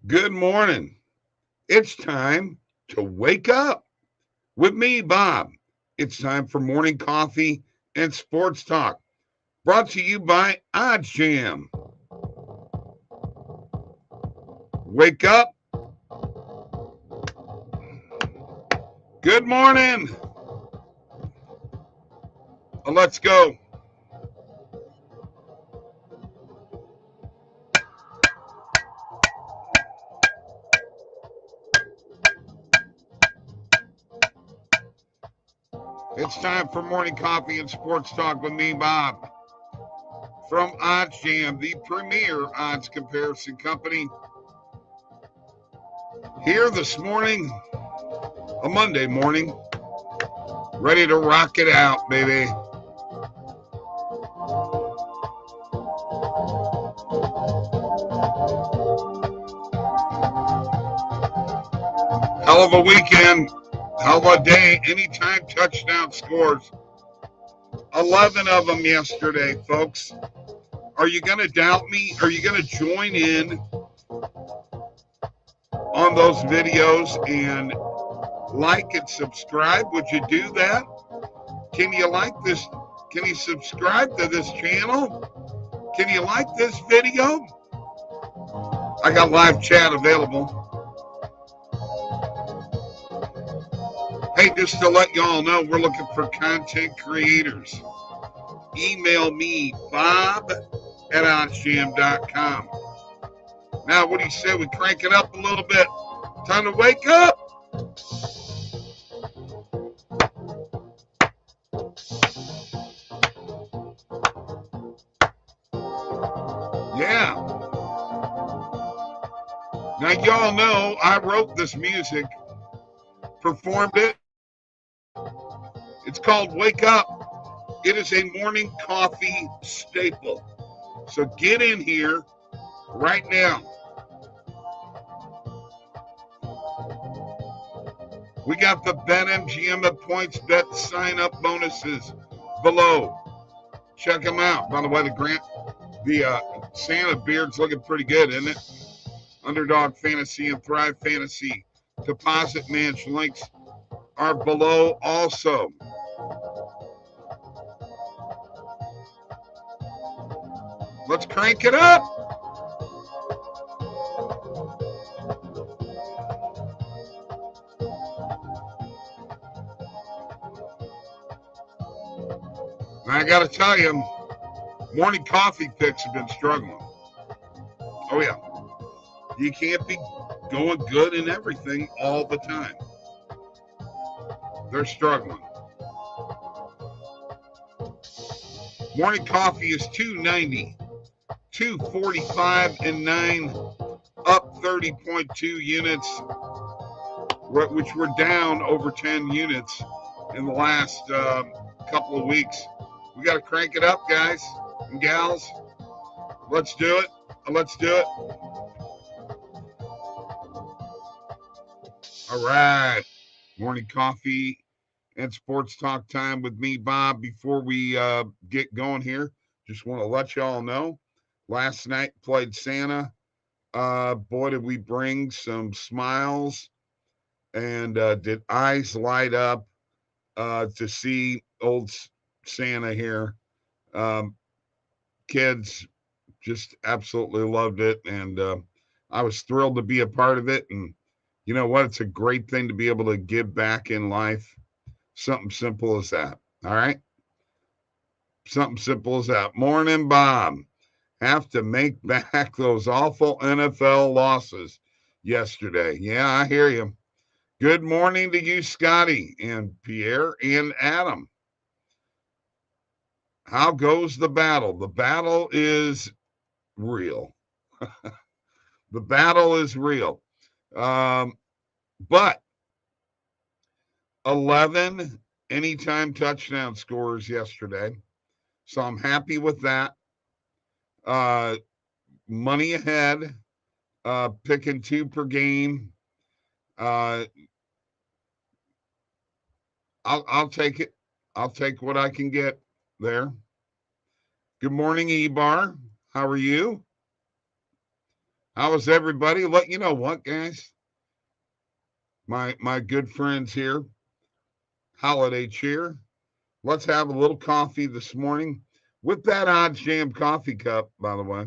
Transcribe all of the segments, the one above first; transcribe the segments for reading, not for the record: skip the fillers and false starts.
Good morning. It's time to wake up with me, Bob. It's time for morning coffee and sports talk. Brought to you by oddsjam. Wake up. Good morning. Let's go. It's time for morning coffee and sports talk with me, Bob, from oddsjam, the premier odds comparison company. Here this morning, a Monday morning, ready to rock it out, baby. Hell of a weekend. Hell of a day. Anytime touchdown scores. 11 of them yesterday, folks. Are you going to doubt me? Are you going to join in on those videos and like and subscribe? Would you do that? Can you like this? Can you subscribe to this channel? Can you like this video? I got live chat available. Hey, just to let y'all know, we're looking for content creators. Email me, bob@oddsjam.com. Now, what do you say we crank it up a little bit? Time to wake up. Yeah. Now, y'all know I wrote this music, performed it. It's called Wake Up. It is a morning coffee staple. So get in here right now. We got the BetMGM at points bet sign up bonuses below. Check them out. By the way, the Santa beard's looking pretty good, isn't it? Underdog Fantasy and Thrive Fantasy deposit match links are below also. Let's crank it up. I got to tell you, morning coffee picks have been struggling. Oh, yeah. You can't be going good in everything all the time. They're struggling. Morning coffee is 290, 245 and 9, up 30.2 units, which were down over 10 units in the last couple of weeks. We got to crank it up, guys and gals. Let's do it. Let's do it. All right. Morning coffee and sports talk time with me, Bob. Before we get going here, just want to let y'all know, last night played Santa. Boy, did we bring some smiles and did eyes light up to see old Santa here. Kids just absolutely loved it, and I was thrilled to be a part of it. And you know what? It's a great thing to be able to give back in life. Something simple as that. All right? Something simple as that. Morning, Bob. Have to make back those awful NFL losses yesterday. Yeah, I hear you. Good morning to you, Scotty and Pierre and Adam. How goes the battle? The battle is real. The battle is real. But 11 anytime touchdown scores yesterday. So I'm happy with that. Money ahead, picking 2 per game. I'll take it. I'll take what I can get there. Good morning, Ebar. How are you? How is everybody? Let you know what, guys. My good friends here, holiday cheer. Let's have a little coffee this morning with that Odds Jam coffee cup, by the way.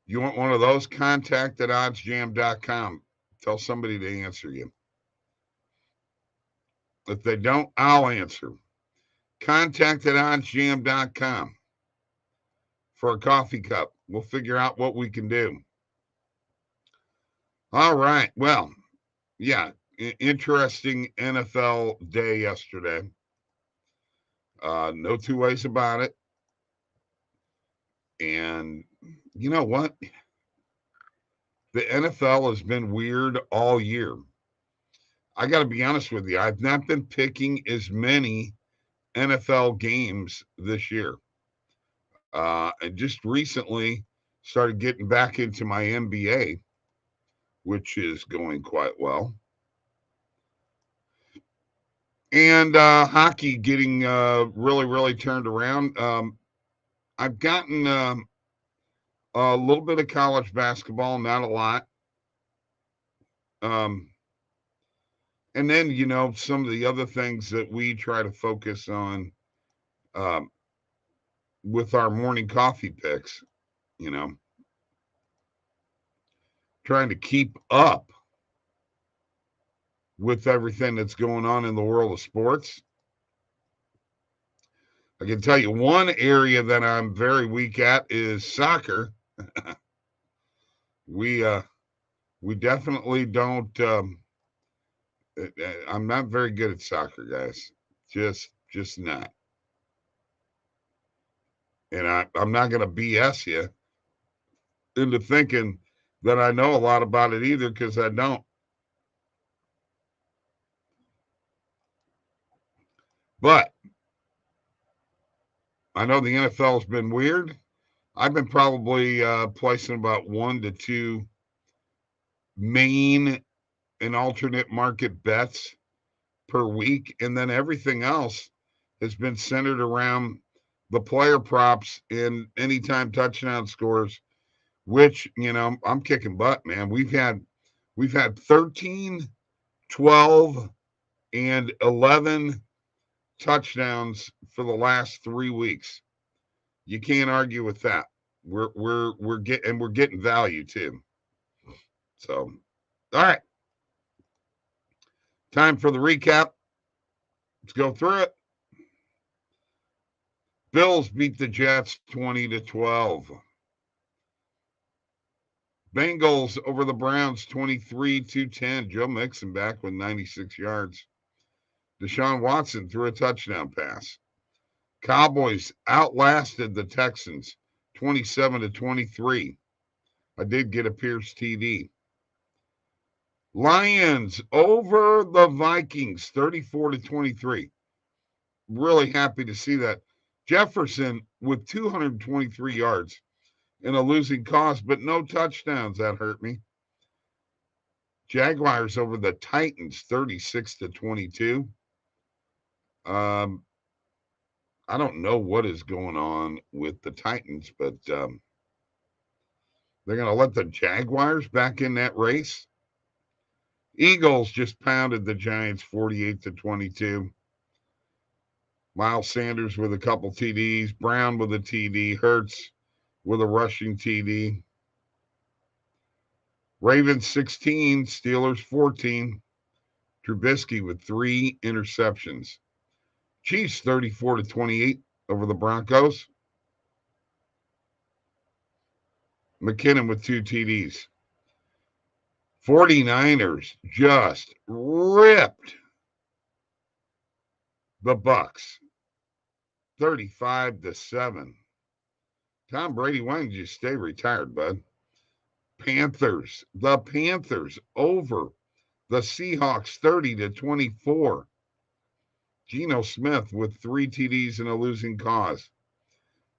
You want one of those? Contact at oddsjam.com. Tell somebody to answer you. If they don't, I'll answer. Contact at oddsjam.com for a coffee cup. We'll figure out what we can do. All right. Well, yeah, interesting NFL day yesterday. No two ways about it. And you know what? The NFL has been weird all year. I got to be honest with you. I've not been picking as many NFL games this year. I just recently started getting back into my NBA, which is going quite well. And hockey getting really, really turned around. I've gotten a little bit of college basketball, not a lot. Um, and then, some of the other things that we try to focus on um, with our morning coffee picks, you know, trying to keep up with everything that's going on in the world of sports. I can tell you one area that I'm very weak at is soccer. we we definitely don't. I'm not very good at soccer, guys. Just not. And I'm not going to BS you into thinking that I know a lot about it either, because I don't. But I know the NFL has been weird. I've been probably placing about 1 to 2 main and alternate market bets per week, and then everything else has been centered around the player props and anytime touchdown scores, which I'm kicking butt, man. We've had 13, 12, and 11 touchdowns for the last 3 weeks. You can't argue with that. We're getting value too. So, all right, time for the recap. Let's go through it. Bills beat the Jets 20-12. Bengals over the Browns 23-10. Joe Mixon back with 96 yards. Deshaun Watson threw a touchdown pass. Cowboys outlasted the Texans 27-23. I did get a Pierce TD. Lions over the Vikings 34-23. Really happy to see that. Jefferson with 223 yards in a losing cause, but no touchdowns. That hurt me. Jaguars over the Titans 36-22. I don't know what is going on with the Titans, but they're going to let the Jaguars back in that race. Eagles just pounded the Giants 48-22. Miles Sanders with a couple TDs, Brown with a TD, Hurts with a rushing TD. Ravens 16, Steelers 14. Trubisky with 3 interceptions. Chiefs 34-28 over the Broncos. McKinnon with 2 TDs. 49ers just ripped the Bucks 35-7. Tom Brady, why don't you stay retired, bud? The Panthers over the Seahawks 30-24. Geno Smith with 3 TDs in a losing cause.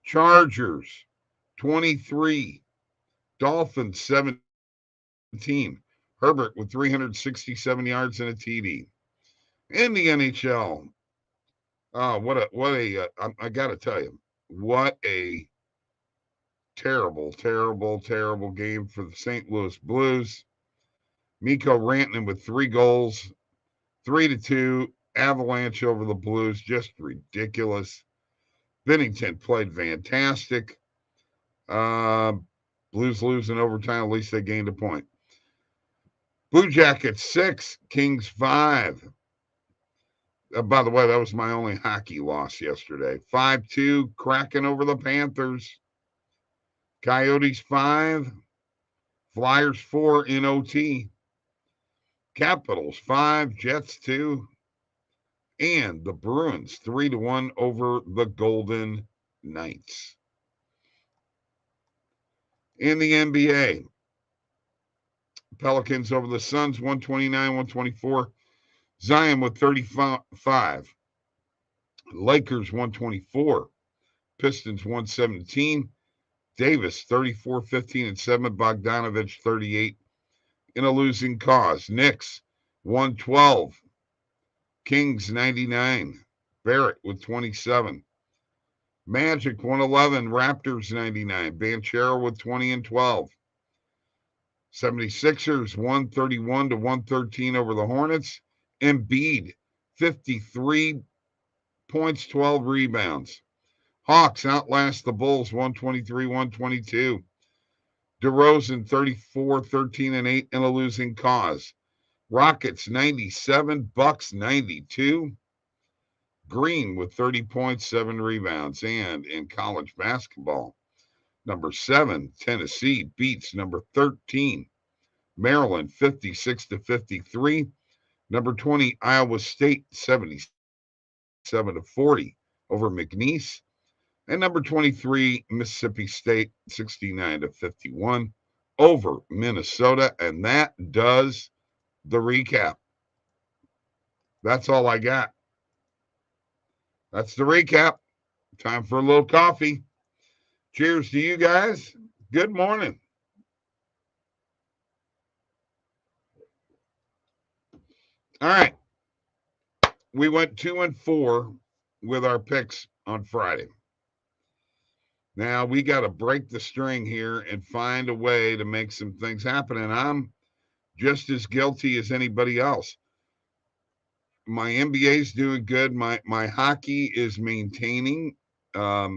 Chargers 23. Dolphins 17. Herbert with 367 yards and a TD. In the NHL, I got to tell you, what a terrible game for the St. Louis Blues. Mikko Rantanen with 3 goals, 3-2 Avalanche over the Blues, just ridiculous. Binnington played fantastic. Uh, Blues lose in overtime. At least they gained a point. Blue Jackets 6, Kings 5. By the way, that was my only hockey loss yesterday. 5-2, Kraken over the Panthers. Coyotes 5, Flyers 4 in OT. Capitals 5, Jets 2. And the Bruins 3-1 over the Golden Knights. In the NBA, Pelicans over the Suns 129-124. Zion with 35. Lakers 124. Pistons 117. Davis 34, 15, and 7. Bogdanovich 38 in a losing cause. Knicks 112. Kings 99. Barrett with 27. Magic 111. Raptors 99. Banchero with 20 and 12. 76ers 131-113 over the Hornets. Embiid 53 points, 12 rebounds. Hawks outlast the Bulls 123-122. DeRozan 34, 13, and 8 in a losing cause. Rockets 97, Bucks 92. Green with 30 points, 7 rebounds. And in college basketball, number 7, Tennessee beats number 13, Maryland 56-53. Number 20, Iowa State 77-40 over McNeese. And number 23, Mississippi State 69-51 over Minnesota. And that does the recap. That's all I got. That's the recap. Time for a little coffee. Cheers to you guys. Good morning. All right. We went 2-4 with our picks on Friday. Now we got to break the string here and find a way to make some things happen. And I'm just as guilty as anybody else. My NBA is doing good. My hockey is maintaining. But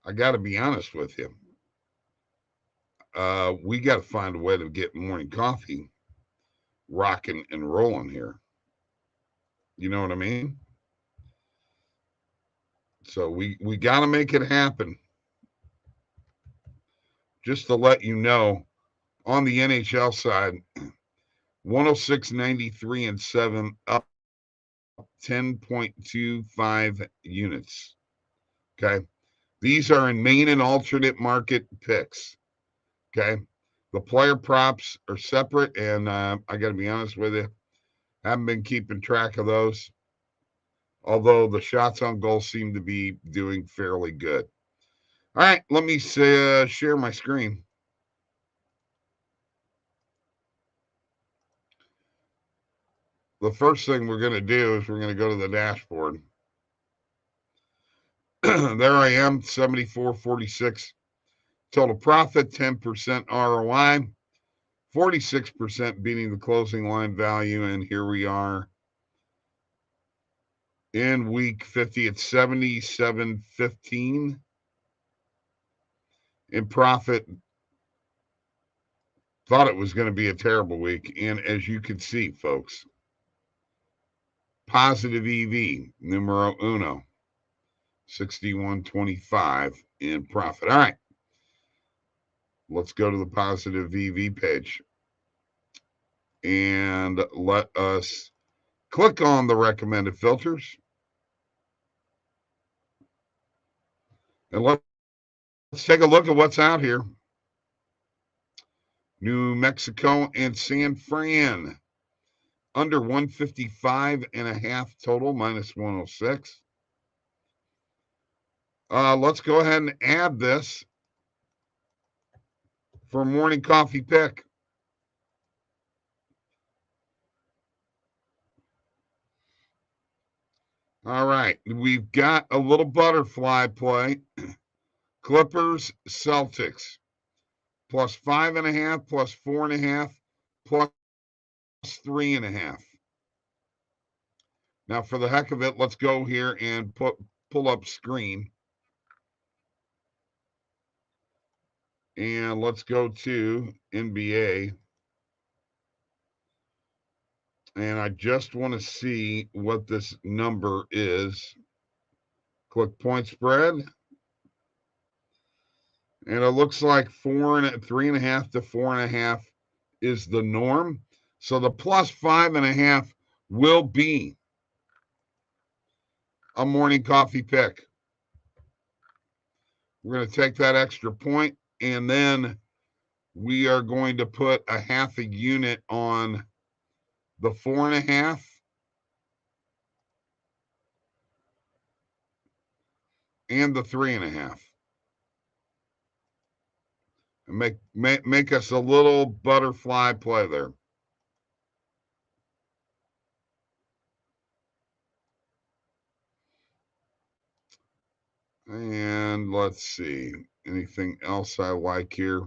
I got to be honest with you. We got to find a way to get morning coffee rocking and rolling here. You know what I mean? So we got to make it happen. Just to let you know, on the NHL side, 106.93 and 7, up 10.25 units. Okay. These are in main and alternate market picks. Okay. The player props are separate, and I got to be honest with you, haven't been keeping track of those. Although the shots on goal seem to be doing fairly good. All right, let me share my screen. The first thing we're going to do is we're going to go to the dashboard. There I am, 74.46 total profit, 10% ROI, 46% beating the closing line value, and here we are in week 50 at 77.15 in profit. Thought it was going to be a terrible week, and as you can see, folks, positive EV, numero uno, 61.25 in profit. All right, let's go to the positive EV page and let us click on the recommended filters. And let's take a look at what's out here. New Mexico and San Fran, under 155.5 total, minus 106. Let's go ahead and add this for morning coffee pick. All right. We've got a little butterfly play. Clippers, Celtics. Plus 5.5, plus 4.5, plus 3.5. Now, for the heck of it, let's go here and pull up screen. And let's go to NBA. And I just want to see what this number is. Click point spread. And it looks like 3.5 to 4.5 is the norm. So the plus 5.5 will be a morning coffee pick. We're going to take that extra point, and then we are going to put a half a unit on the 4.5. And the 3.5. And make us a little butterfly play there. And let's see. Anything else I like here?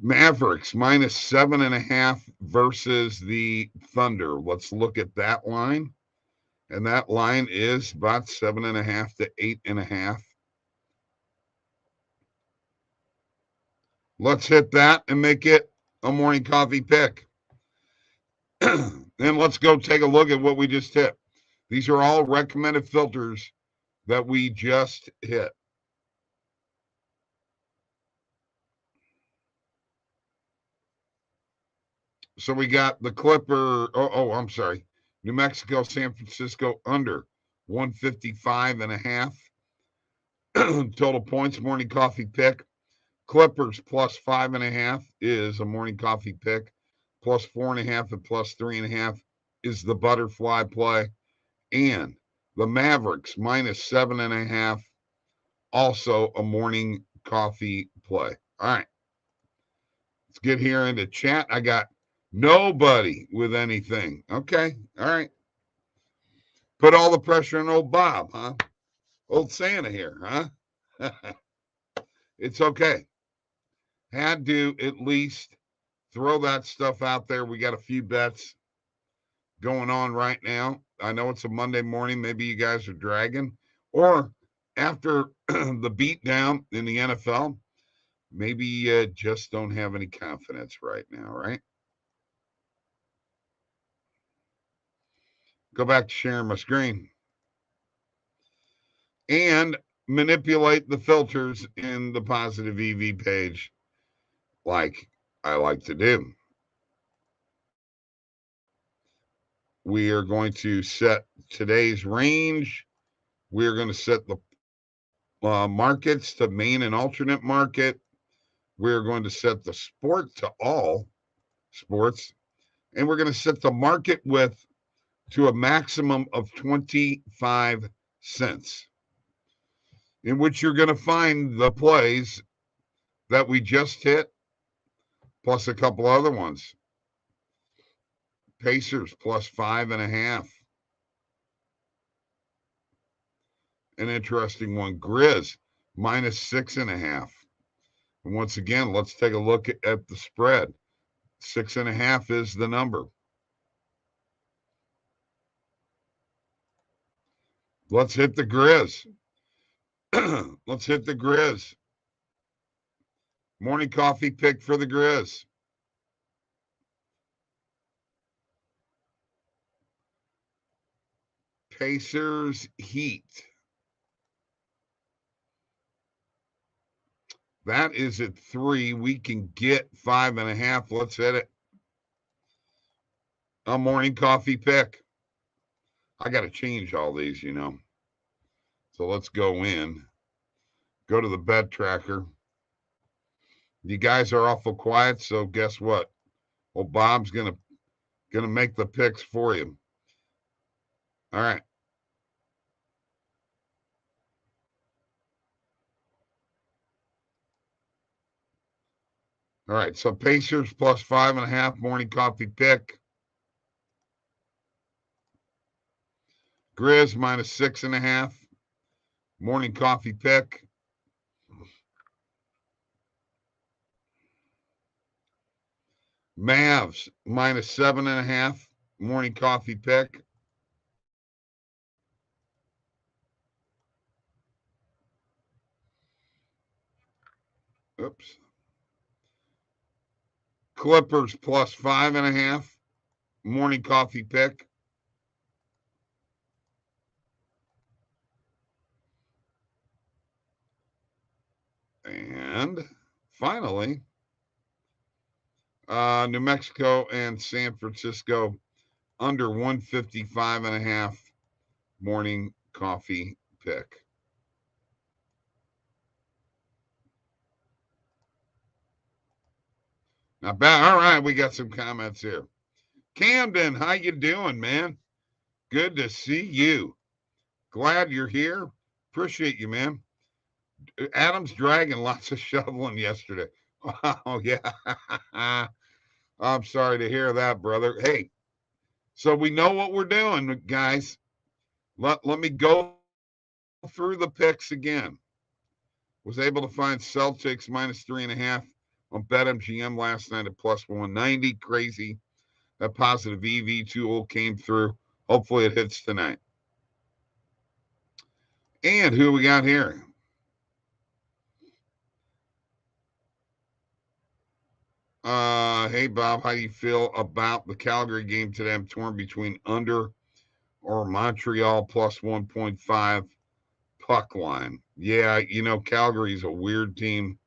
Mavericks minus 7.5 versus the Thunder. Let's look at that line. And that line is about 7.5 to 8.5. Let's hit that and make it a morning coffee pick. And let's go take a look at what we just hit. These are all recommended filters that we just hit. So we got the Clipper. I'm sorry. New Mexico, San Francisco under 155.5. Total points, morning coffee pick. Clippers plus 5.5 is a morning coffee pick. Plus 4.5 and plus 3.5 is the butterfly play. And the Mavericks minus 7.5, also a morning coffee play. All right. Let's get here into chat. I got nobody with anything. Okay. All right. Put all the pressure on old Bob, huh? Old Santa here, huh? It's okay. Had to at least throw that stuff out there. We got a few bets going on right now. I know it's a Monday morning. Maybe you guys are dragging. Or after the beatdown in the NFL, maybe you just don't have any confidence right now, right? Go back to sharing my screen. And manipulate the filters in the positive EV page like I like to do. We are going to set today's range. We're going to set the markets to main and alternate market. We're going to set the sport to all sports. And we're going to set the market width to a maximum of 25 cents, in which you're going to find the plays that we just hit, plus a couple other ones. Pacers plus 5.5. An interesting one. Grizz minus 6.5. And once again, let's take a look at the spread. 6.5 is the number. Let's hit the Grizz. Let's hit the Grizz. Morning coffee pick for the Grizz. Pacers Heat. That is at 3. We can get 5.5. Let's hit it. A morning coffee pick. I got to change all these, you know. So let's go in. Go to the bet tracker. You guys are awful quiet, so guess what? Well, Bob's gonna make the picks for you. All right. All right. So Pacers plus 5.5 morning coffee pick. Grizz minus 6.5. Morning coffee pick. Mavs minus 7.5. Morning coffee pick. Oops. Clippers plus 5.5. Morning coffee pick. And finally, New Mexico and San Francisco under 155.5. Morning coffee pick. Not bad. All right, we got some comments here. Camden, how you doing, man? Good to see you. Glad you're here. Appreciate you, man. Adam's dragging lots of shoveling yesterday. Oh, yeah. I'm sorry to hear that, brother. Hey, so we know what we're doing, guys. Let me go through the picks again. Was able to find Celtics minus 3.5 on BetMGM last night at plus 190. Crazy. That positive EV tool came through. Hopefully it hits tonight. And who we got here? Hey Bob, how do you feel about the Calgary game today? I'm torn between under or Montreal plus 1.5 puck line. Yeah, you know, Calgary's a weird team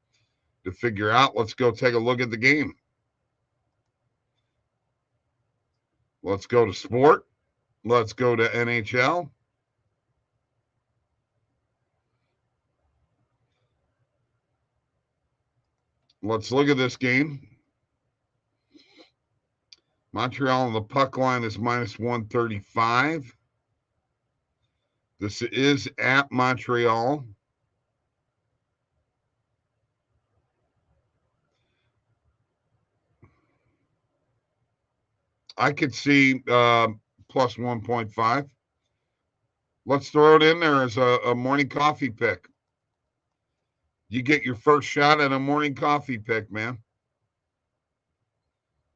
to figure out. Let's go take a look at the game. Let's go to sport. Let's go to NHL. Let's look at this game. Montreal on the puck line is minus 135. This is at Montreal. I could see plus 1.5. Let's throw it in there as a morning coffee pick. You get your first shot at a morning coffee pick, man.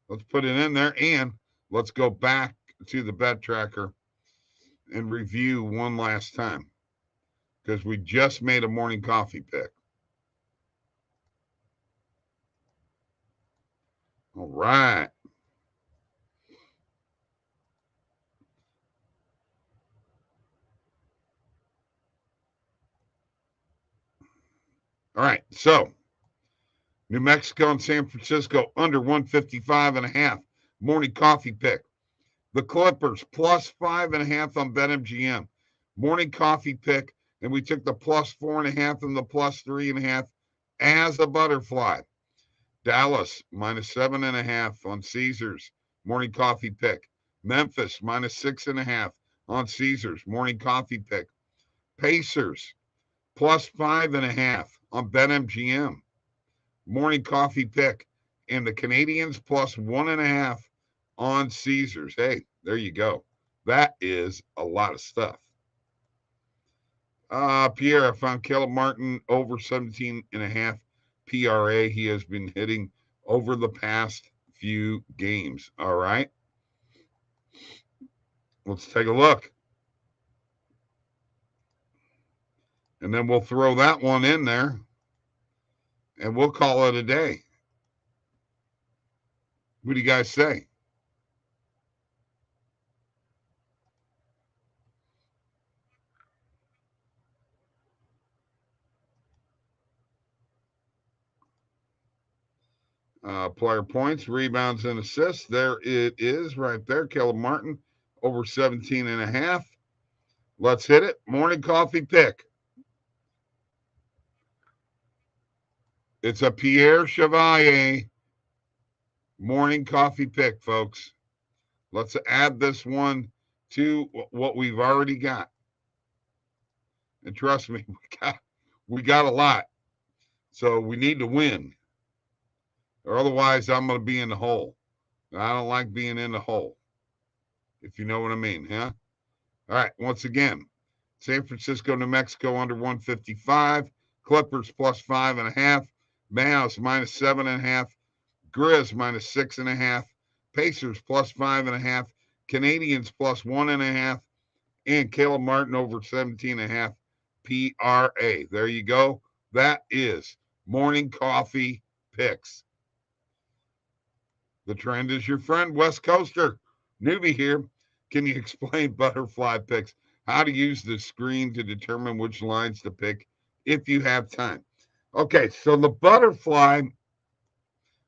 Let's put it in there, and let's go back to the bet tracker and review one last time because we just made a morning coffee pick. All right. All right. So New Mexico and San Francisco under 155.5. Morning coffee pick. The Clippers plus 5.5 on BetMGM. Morning coffee pick. And we took the plus 4.5 and the plus 3.5 as a butterfly. Dallas minus 7.5 on Caesars. Morning coffee pick. Memphis minus 6.5 on Caesars. Morning coffee pick. Pacers plus 5.5 on BetMGM. Morning coffee pick. And the Canadians plus 1.5 on Caesars. Hey, there you go. That is a lot of stuff. Pierre, I found Caleb Martin over 17.5 PRA. He has been hitting over the past few games. All right. Let's take a look. And then we'll throw that one in there and we'll call it a day. What do you guys say? Player points, rebounds, and assists. There it is right there. Caleb Martin over 17.5. Let's hit it. Morning coffee pick. It's a Pierre Chevalier morning coffee pick, folks. Let's add this one to what we've already got. And trust me, we got a lot. So we need to win. Or otherwise, I'm going to be in the hole. I don't like being in the hole. If you know what I mean, huh? All right, once again, San Francisco, New Mexico under 155. Clippers plus 5.5. Mavs minus 7.5. Grizz minus 6.5. Pacers plus 5.5. Canadians plus 1.5. And Caleb Martin over 17.5 PRA. There you go. That is morning coffee picks. The trend is your friend, West Coaster. Newbie here. Can you explain butterfly picks? How to use the screen to determine which lines to pick if you have time. Okay, so the butterfly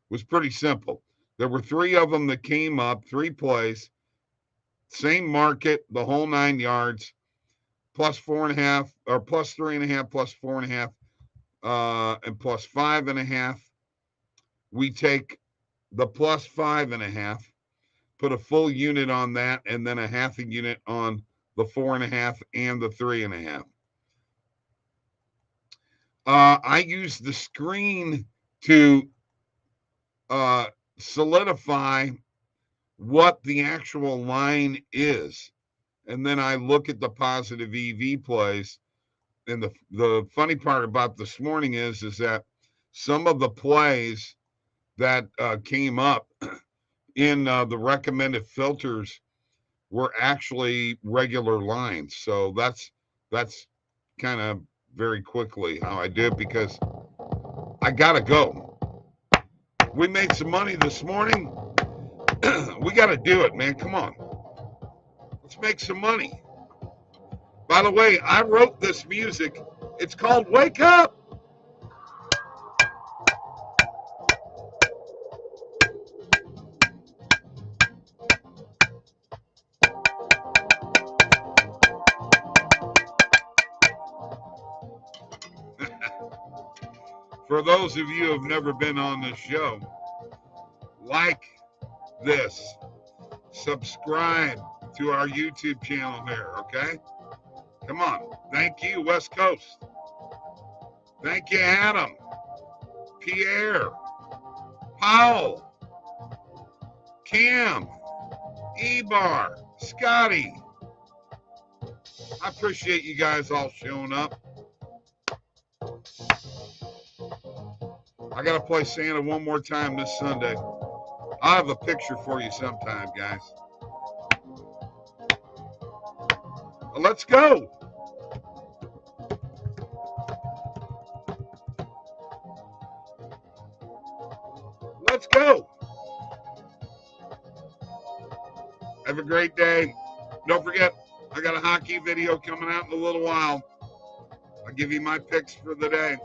was pretty simple. There were 3 of them that came up, 3 plays, same market, the whole 9 yards, plus 4.5 or plus 3.5, plus 4.5, and plus 5.5. We take the plus 5.5, put a full unit on that, and then a half a unit on the 4.5 and the 3.5. I use the screen to solidify what the actual line is. And then I look at the positive EV plays. And the funny part about this morning is that some of the plays that came up in the recommended filters were actually regular lines. So that's kind of very quickly how I do it because I gotta go. We made some money this morning. We gotta do it, man. Come on. Let's make some money. By the way, I wrote this music. It's called Wake Up. For those of you who have never been on this show, like this, subscribe to our YouTube channel here, okay? Come on. Thank you, West Coast. Thank you, Adam, Pierre, Powell, Cam, Ebar, Scotty. I appreciate you guys all showing up. I got to play Santa one more time this Sunday. I'll have a picture for you sometime, guys. Let's go. Let's go. Have a great day. Don't forget, I got a hockey video coming out in a little while. I'll give you my picks for the day.